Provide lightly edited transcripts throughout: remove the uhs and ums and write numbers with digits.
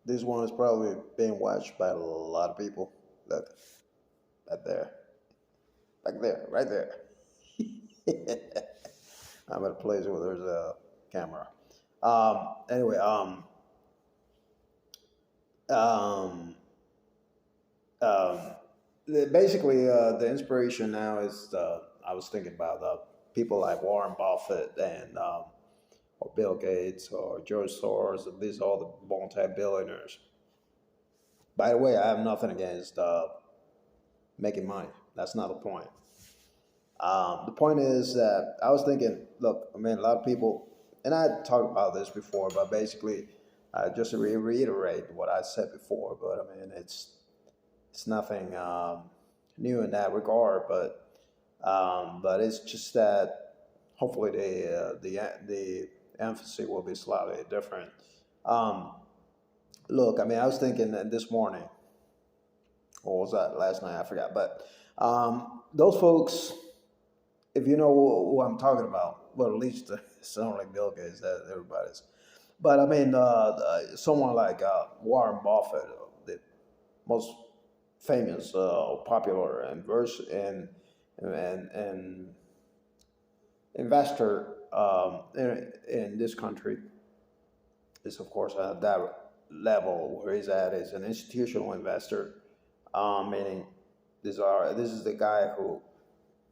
This one is probably being watched by a lot of people. Look, right there, back there, right there. I'm at a place where there's a camera. Anyway, um, um, basically, the inspiration now is I was thinking about people like Warren Buffett and or Bill Gates or George Soros. And these are all the multi-billionaires. By the way, I have nothing against making money. That's not the point. The point is that I was thinking, look, I mean, a lot of people, and I talked about this before, but basically, just to reiterate what I said before. But I mean, it's nothing new in that regard. But it's just that hopefully the emphasis will be slightly different. Um, Look, I mean, I was thinking that this morning, or was that last night? I forgot. But those folks, if you know who I'm talking about, well, at least it's not like Bill Gates, that everybody's. But I mean, someone like Warren Buffett, the most famous, popular, and investor in this country, is of course at that level where he's at is an institutional investor, meaning this is the guy who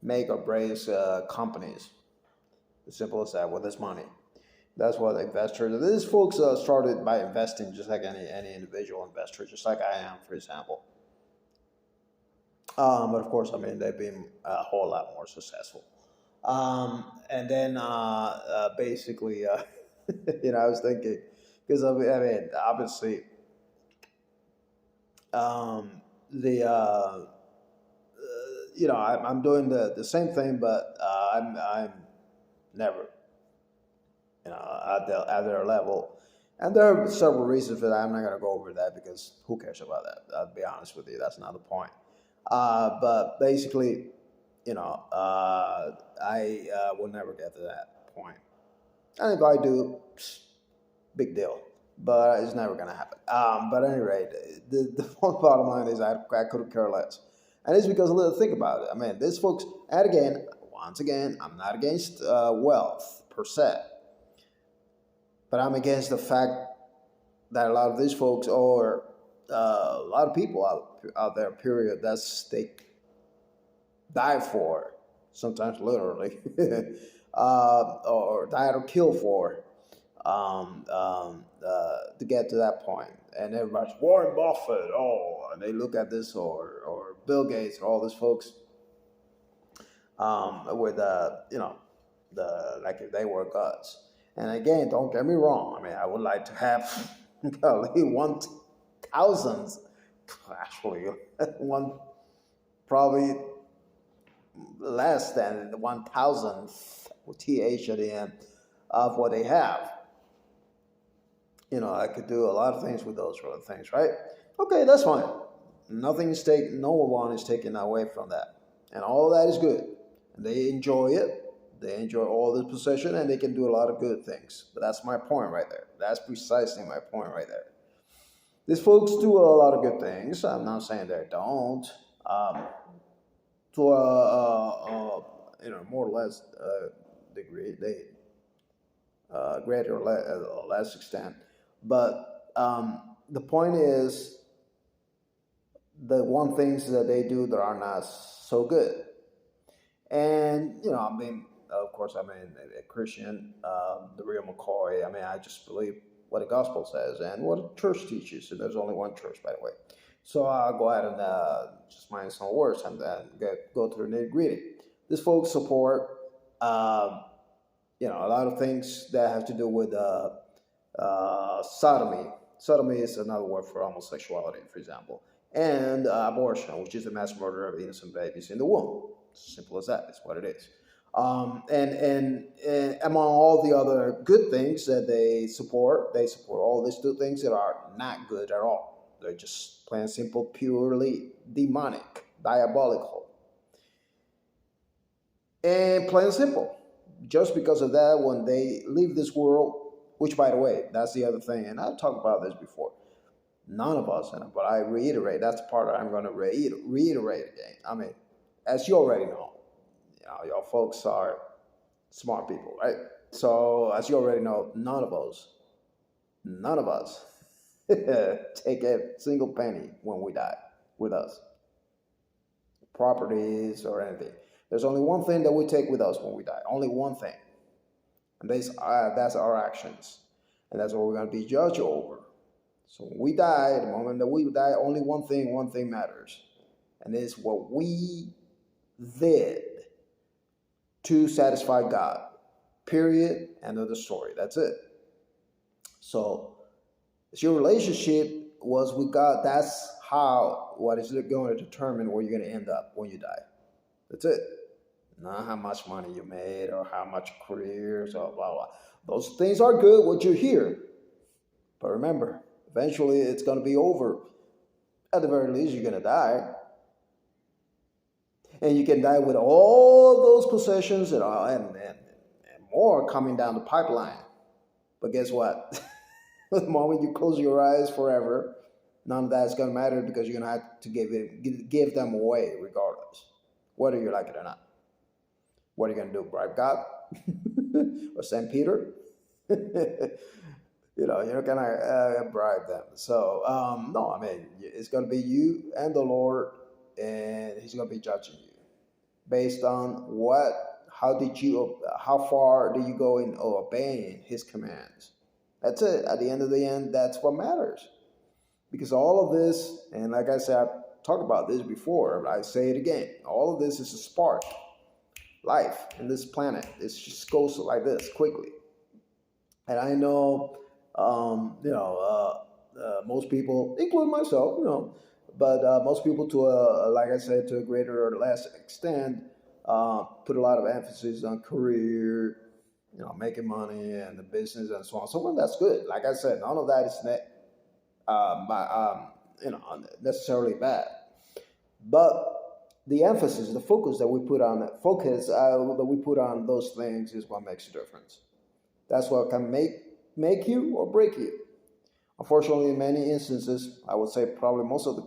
make or breaks companies. As simple as that with his money. That's what investors. These folks started by investing just like any individual investor, just like I am, for example. But of course, I mean they've been a whole lot more successful. And then basically, I was thinking because I mean obviously the I'm doing the same thing, but I'm never at their level. And there are several reasons for that. I'm not going to go over that because who cares about that? I'll be honest with you. That's not the point. But basically, I will never get to that point. And if I do, big deal. But it's never going to happen. But at any rate, the bottom line is I could care less. And it's because, think about it. I mean, these folks, and again, once again, I'm not against wealth per se, but I'm against the fact that a lot of these folks, or a lot of people out there, period, that's they die for, sometimes literally, or die or kill for, to get to that point. And everybody's Warren Buffett, and they look at this, or Bill Gates, or all these folks, with the like if they were gods. And again, don't get me wrong. I mean, I would like to have probably 1,000, actually one probably less than 1,000th th at the end of what they have. I could do a lot of things with those sort of things, right? Okay, that's fine. No one is taken away from that, and all of that is good. And they enjoy it. They enjoy all this possession, and they can do a lot of good things. But that's my point right there. That's precisely my point right there. These folks do a lot of good things. I'm not saying they don't. To more or less degree, they greater or less extent. But the point is, the one things that they do that are not so good. And I mean, of course, I mean a Christian, the real McCoy. I mean, I just believe what the gospel says and what the church teaches. And there's only one church, by the way. So I'll go ahead and just mind some words and then go through the nitty gritty. These folks support, a lot of things that have to do with sodomy. Sodomy is another word for homosexuality, for example, and abortion, which is the mass murder of innocent babies in the womb. Simple as that. It's what it is. And among all the other good things that they support all these two things that are not good at all. They're just plain and simple, purely demonic, diabolical, and plain and simple. Just because of that, when they leave this world, which by the way, that's the other thing, and I've talked about this before. None of us. But I reiterate, that's the part I'm going to reiterate again. I mean, as you already know, your folks are smart people, right? So as you already know, none of us take a single penny when we die with us, properties or anything. There's only one thing that we take with us when we die, only one thing. And that's our actions. And that's what we're going to be judged over. So when we die, the moment that we die, only one thing matters. And it's what we did to satisfy God. Period. End of the story. That's it. So it's your relationship was with God. That's what is going to determine where you're going to end up when you die. That's it. Not how much money you made or how much careers or blah, blah. Those things are good, what you hear. But remember, eventually it's going to be over. At the very least, you're going to die. And you can die with all of those possessions and more coming down the pipeline. But guess what? The moment you close your eyes forever, none of that's going to matter because you're going to have to give them away regardless, whether you like it or not. What are you going to do? Bribe God? Or St. Peter? You're not going to bribe them. So, no, I mean, it's going to be you and the Lord, and he's going to be judging you based on how far did you go in obeying his commands? That's it. At the end of the end, that's what matters. Because all of this, and like I said, I've talked about this before, but I say it again, all of this is a spark. Life in this planet, it just goes like this quickly. And I know, most people, including myself, but most people like I said, to a greater or less extent, put a lot of emphasis on career, making money and the business and so on. So that's good. Like I said, none of that is necessarily bad. But the emphasis, the focus that we put on those things is what makes a difference. That's what can make you or break you. Unfortunately, in many instances, I would say probably most of the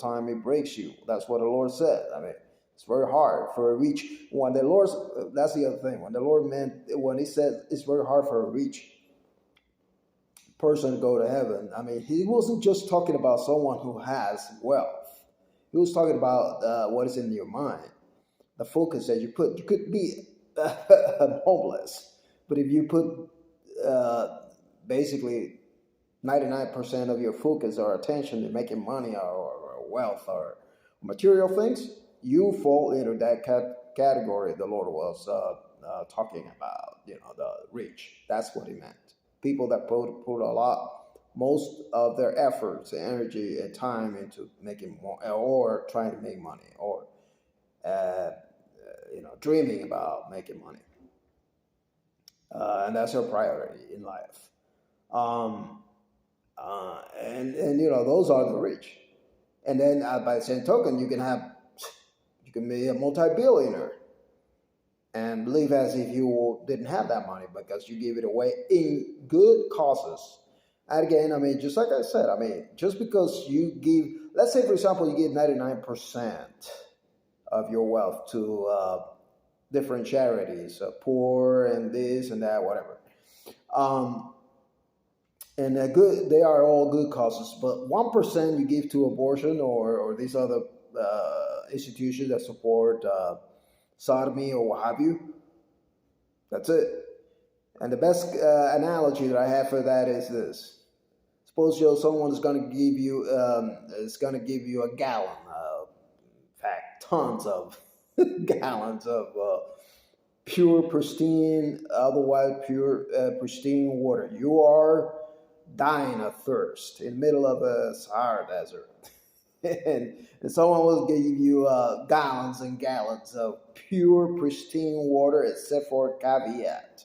time it breaks you. That's what the Lord said. I mean, it's very hard for a rich. That's the other thing. When he said it's very hard for a rich person to go to heaven, I mean, he wasn't just talking about someone who has wealth. He was talking about what is in your mind, the focus that you put. You could be homeless, but if you put basically 99% of your focus or attention in making money or wealth or material things, you fall into that category the Lord was talking about, the rich. That's what he meant. People that put most of their efforts, energy, and time into making more or trying to make money or, dreaming about making money. And that's their priority in life. And those are the rich. And then by the same token, you can be a multi-billionaire and live as if you didn't have that money because you give it away in good causes. And again, I mean, just like I said, I mean, just because you give, let's say, for example, you give 99% of your wealth to different charities, poor and this and that, whatever. And they are all good causes, but 1% you give to abortion or these other institutions that support sodomy or what have you. That's it. And the best analogy that I have for that is this: suppose someone is going to give you a gallon, in fact, tons of gallons of pure, pristine, otherwise pure, pristine water. You are dying of thirst in the middle of a Sahara desert. and someone will give you gallons and gallons of pure, pristine water, except for a caveat.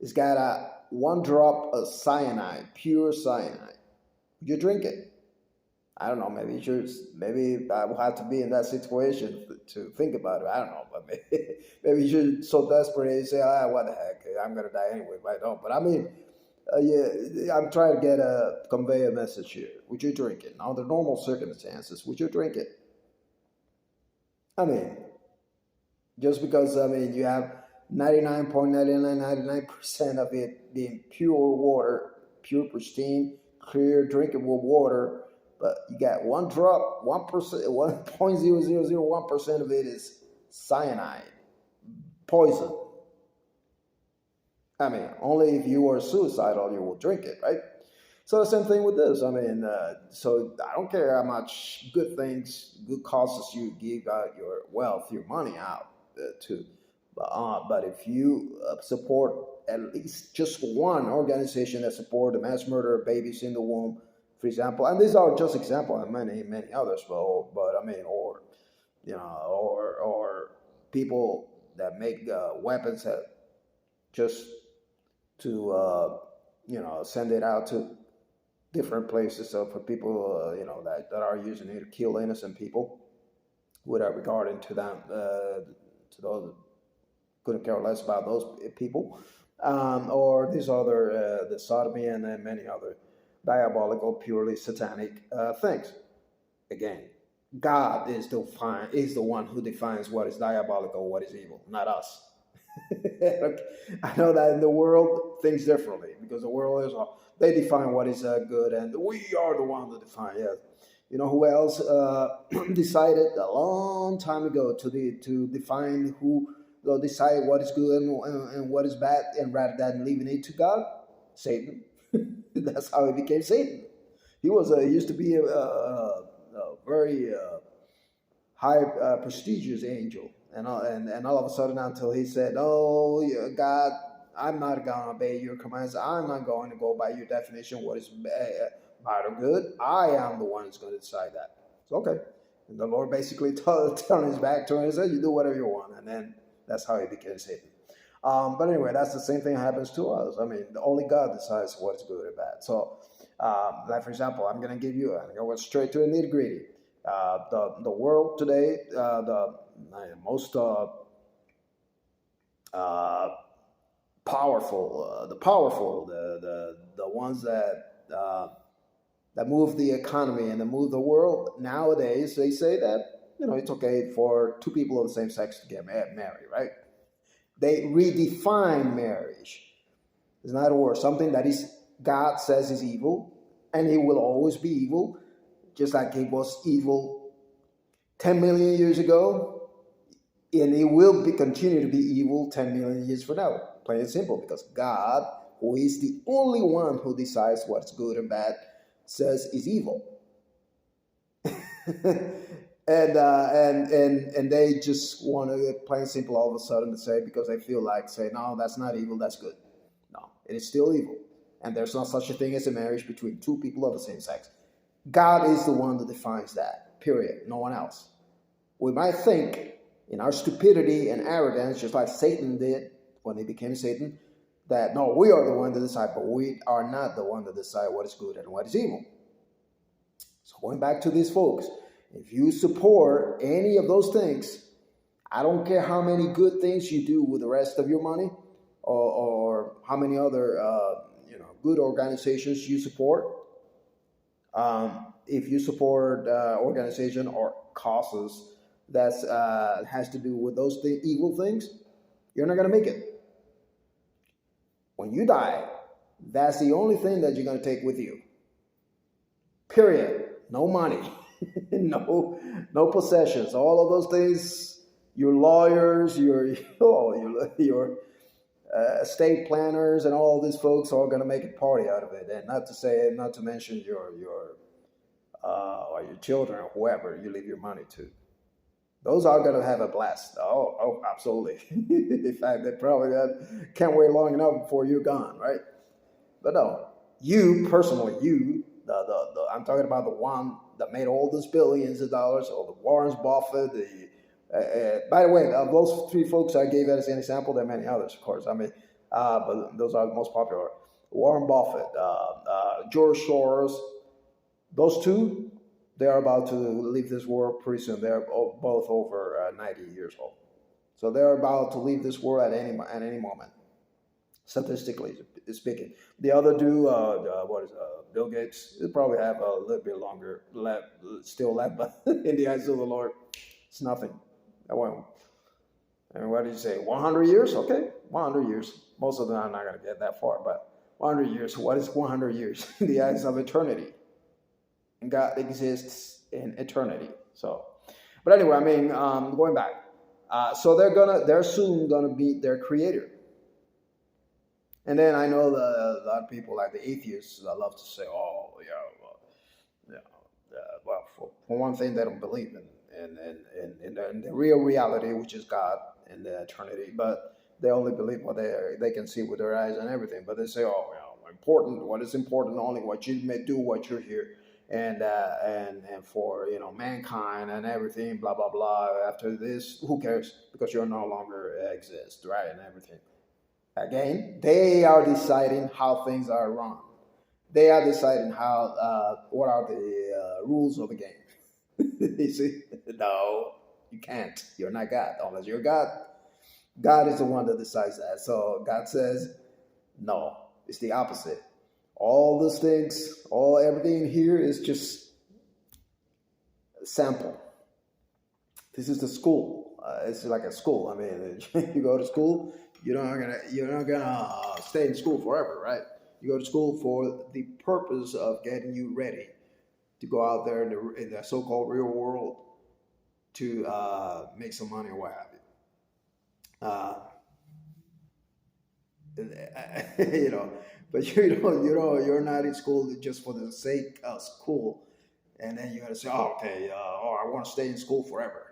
It's got one drop of cyanide, pure cyanide. Would you drink it? I don't know. Maybe I will have to be in that situation to think about it. I don't know, but maybe you're so desperate you say, what the heck? I'm gonna die anyway. But I don't. But I mean, Yeah, I'm trying to convey a message here. Would you drink it under normal circumstances? Would you drink it? I mean, just because you have 99.9999% of it being pure water, pure pristine, clear, drinkable water, but you got one drop, 1%, 1.0001% of it is cyanide, poison. I mean, only if you are suicidal you will drink it, right? So the same thing with this. So I don't care how much good things, good causes you give out your wealth, your money out to, but if you support at least just one organization that support the mass murder of babies in the womb, for example, and these are just examples, and many others, but I mean, or or people that make weapons that just to send it out to different places. So for people that are using it to kill innocent people without regarding to them to those couldn't care less about those people, or these other the sodomy and then many other diabolical, purely satanic things. Again, God is the one who defines what is diabolical, what is evil, not us. Okay. I know that in the world things differently because the world is they define what is good, and we are the one that define. Yes, you know who else decided a long time ago to define who decide what is good and what is bad, and rather than leaving it to God, Satan. That's how he became Satan. He used to be a very high prestigious angel, and all of a sudden until he said, "Oh, yeah, God, I'm not going to obey your commands. I'm not going to go by your definition what is bad or good. I am the one who's going to decide that." It's okay. And the Lord basically turned his back to him and said, "You do whatever you want," and then that's how he became Satan. But anyway, that's the same thing happens to us. I mean, only God decides what's good or bad. So, like for example, I'm going to give you, I'm going straight to the nitty gritty. The world today, the most uh, powerful, the ones that move the economy and that move the world nowadays, they say that it's okay for two people of the same sex to get married, right? They redefine marriage. It's not a word. Something that is God says is evil, and it will always be evil, just like it was evil 10 million years ago, and it will continue to be evil 10 million years from now. Plain and simple, because God, who is the only one who decides what's good and bad, says is evil. and they just want to plain and simple all of a sudden to say, because they feel like say, no, that's not evil, that's good. No, it is still evil, and there's not such a thing as a marriage between two people of the same sex. God is the one that defines that, period, no one else. We might think in our stupidity and arrogance, just like Satan did when he became Satan, that no, we are the one that decide, but we are not the one that decide what is good and what is evil. So going back to these folks, if you support any of those things, I don't care how many good things you do with the rest of your money, or how many other good organizations you support. If you support organization or causes that has to do with those evil things, you're not going to make it. When you die, that's the only thing that you're going to take with you. Period. No money, no possessions. All of those things, your lawyers, your estate planners, and all these folks are going to make a party out of it. And not to mention your or your children or whoever you leave your money to. Those are going to have a blast. Oh, absolutely. In fact, they probably can't wait long enough before you're gone, right? But no, you personally, I'm talking about the one that made all those billions of dollars, or the Warren Buffett. By the way, those three folks I gave as an example, there are many others, of course. But those are the most popular. Warren Buffett, George Soros, those two, they are about to leave this world pretty soon. They're both over 90 years old. So they're about to leave this world at any moment. statistically speaking. The other dude, what is Bill Gates? He'll probably have a little bit longer left, still left, but in the eyes of the Lord, it's nothing. I won't. And what did you say? 100 years? Okay, 100 years. Most of them are not going to get that far, but 100 years. What is 100 years in the eyes of eternity? And God exists in eternity. So, but anyway, I mean, going back. So they're soon gonna meet their creator. And then I know a lot of people like the atheists that love to say, "Oh, yeah, well, well, for one thing, they don't believe in the real reality, which is God and the eternity, but they only believe what they can see with their eyes and everything. But they say, oh, important. What is important? Only what you may do, what you're here, and for mankind and everything, blah blah blah. After this, who cares? Because you no longer exist, right? And everything. Again, they are deciding how things are run. They are deciding what are the rules of the game. You see? No, you can't. You're not God. Unless you're God, God is the one that decides that. So God says, no, it's the opposite. All those things, everything here is just a sample. This is the school. It's like a school. I mean, you go to school, you're not gonna stay in school forever, right? You go to school for the purpose of getting you ready to go out there in the so-called real world to make some money or what have you. But you're not in school just for the sake of school, and then you're gonna say, oh, okay, I want to stay in school forever,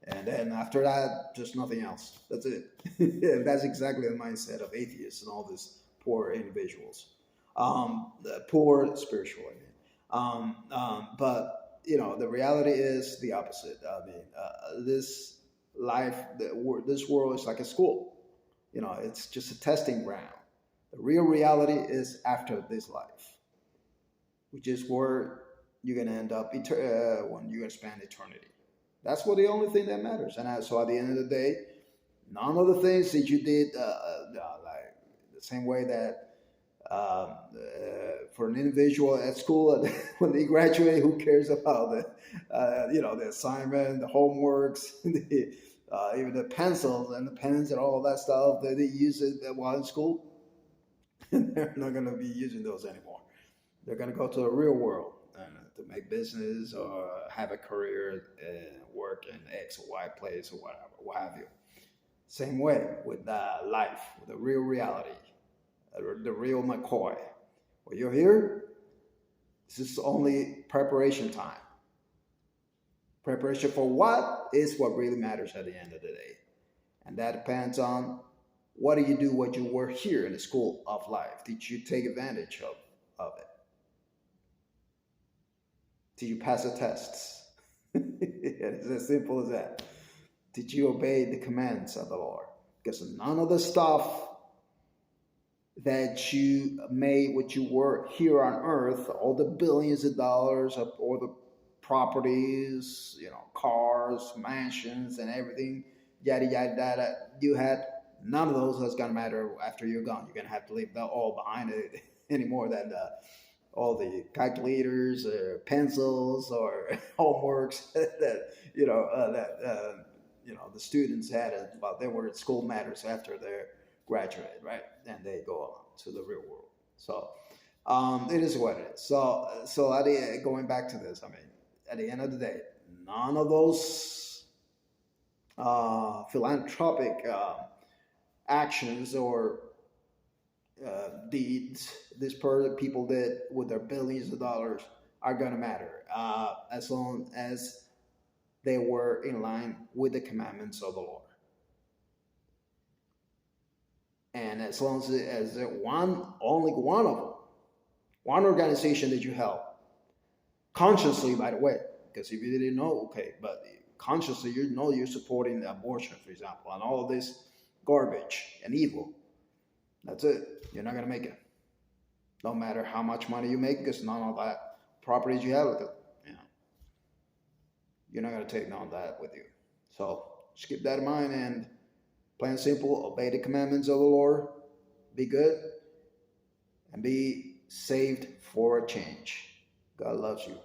and then after that, just nothing else. That's it. And that's exactly the mindset of atheists and all these poor individuals, poor spiritually. But the reality is the opposite. I mean, this life, this world is like a school. It's just a testing ground. The real reality is after this life, which is where you're gonna end up when you're gonna spend eternity. That's what the only thing that matters. And so at the end of the day, none of the things that you did, like the same way that for an individual at school, when they graduate, who cares about the assignment, the homeworks, even the pencils and the pens and all of that stuff that they use it while in school? They're not going to be using those anymore. They're going to go to the real world to make business or have a career, work in X or Y place or whatever, what have you. Same way with life, with the real reality, the real McCoy. When you're here, this is only preparation time. Preparation for what is what really matters at the end of the day. And that depends on what do you do what you were here in the school of life. Did you take advantage of it? Did you pass the tests? It's as simple as that. Did you obey the commands of the Lord? Because none of the stuff that you made what you were here on earth, all the billions of dollars, or the properties, cars, mansions, and everything, yada yada yada, you had, none of those is gonna matter after you're gone. You're gonna have to leave that all behind it anymore than all the calculators, or pencils, or homeworks that the students had while they were at school matters after they graduate, right? And they go on to the real world. So it is what it is. So going back to this, I mean, at the end of the day, none of those philanthropic actions or deeds people did with their billions of dollars are going to matter as long as they were in line with the commandments of the Lord. And as long as only one of them, one organization that you help, consciously, by the way, because if you didn't know, okay, but consciously, you're supporting abortion, for example, and all of this garbage and evil. That's it. You're not going to make it. No matter how much money you make, because none of that properties you have with it, you're not going to take none of that with you. So just keep that in mind and plain and simple, obey the commandments of the Lord Be good and be saved for a change. God loves you.